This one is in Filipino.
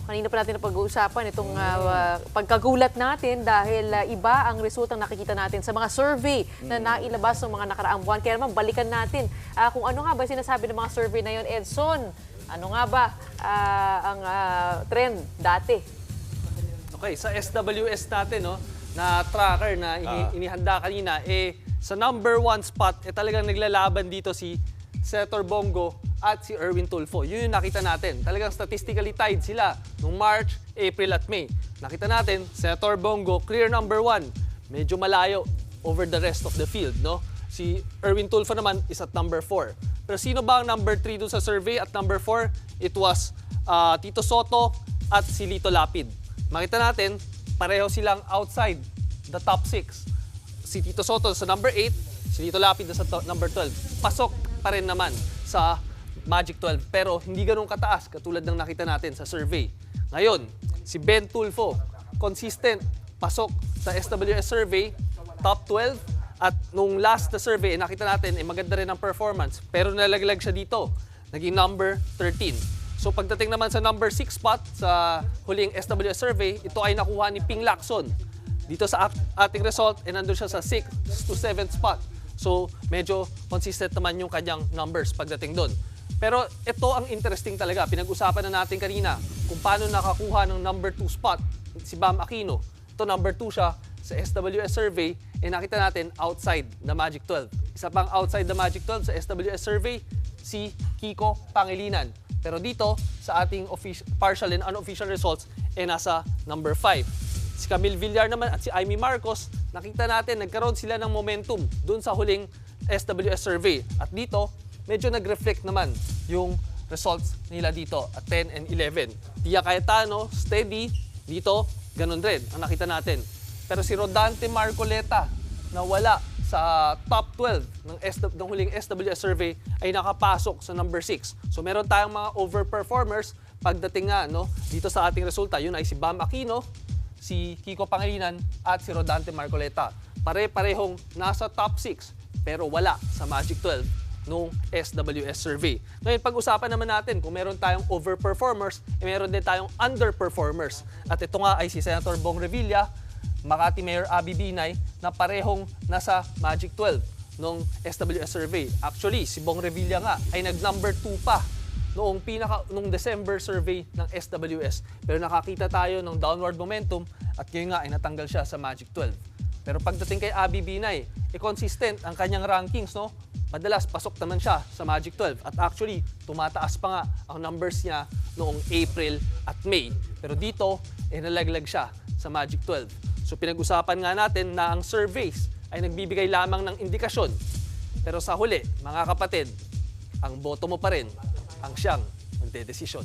Kanina pa natin na pag-uusapan itong pagkagulat natin dahil iba ang resultang nakikita natin sa mga survey na nailabas ng mga nakaraang buwan. Kaya naman balikan natin kung ano nga ba sinasabi ng mga survey na yon. Edson, ano nga ba ang trend dati? Okay, sa SWS natin, no, na tracker na inihanda kanina, sa number 1 spot, talagang naglalaban dito si Senator Bongo at si Erwin Tulfo. Yun yung nakita natin. Talagang statistically tied sila noong March, April at May. Nakita natin, Senator Bongo, clear number 1. Medyo malayo over the rest of the field, no? Si Erwin Tulfo naman is at number 4. Pero sino ba ang number 3 dun sa survey at number 4? It was Tito Sotto at si Lito Lapid. Makita natin, pareho silang outside the top 6. Si Tito Sotto sa number 8, si Lito Lapid sa number 12. Pasok pa rin naman sa Magic 12, pero hindi ganun kataas katulad ng nakita natin sa survey. Ngayon, si Ben Tulfo, consistent, pasok sa SWS survey, top 12, at nung last na survey, nakita natin, maganda rin ang performance, pero nalaglag siya dito, naging number 13. So pagdating naman sa number 6 spot sa huling SWS survey, ito ay nakuha ni Ping Lacson. Dito sa ating result, nandun siya sa 6th to 7th spot. So medyo consistent naman yung kanyang numbers pagdating doon. Pero ito ang interesting talaga. Pinag-usapan na natin kanina kung paano nakakuha ng number 2 spot si Bam Aquino. Ito number 2 siya sa SWS survey, nakita natin outside the Magic 12. Isa pang outside the Magic 12 sa SWS survey, si Kiko Pangilinan. Pero dito, sa ating partial and unofficial results, nasa number 5. Si Camille Villar naman at si Amy Marcos, nakita natin, nagkaroon sila ng momentum dun sa huling SWS survey. At dito, medyo nag-reflect naman yung results nila dito at 10 and 11. Tia Cayetano, steady. Dito, ganun rin ang nakita natin. Pero si Rodante Marcoleta, na wala sa top 12 ng huling SWS survey, ay nakapasok sa number 6. So meron tayong mga overperformers pagdating nga, no, dito sa ating resulta. Yun ay si Bam Aquino, si Kiko Pangilinan at si Rodante Marcoleta. Pare-parehong nasa top 6 pero wala sa Magic 12 nung SWS survey. Ngayon, pag-usapan naman natin kung meron tayong overperformers, meron din tayong underperformers. At ito nga ay si Senator Bong Revilla, Makati Mayor Abby Binay, na parehong nasa Magic 12 nung SWS survey. Actually, si Bong Revilla nga ay nag-number 2 pa noong December survey ng SWS. Pero nakakita tayo ng downward momentum at ngayon nga ay natanggal siya sa Magic 12. Pero pagdating kay Abby Binay, consistent ang kanyang rankings, no? Madalas pasok naman siya sa Magic 12 at actually tumataas pa nga ang numbers niya noong April at May. Pero dito, nalaglag siya sa Magic 12. So pinag-usapan nga natin na ang surveys ay nagbibigay lamang ng indikasyon. Pero sa huli, mga kapatid, ang boto mo pa rin ang siyang magdedesisyon.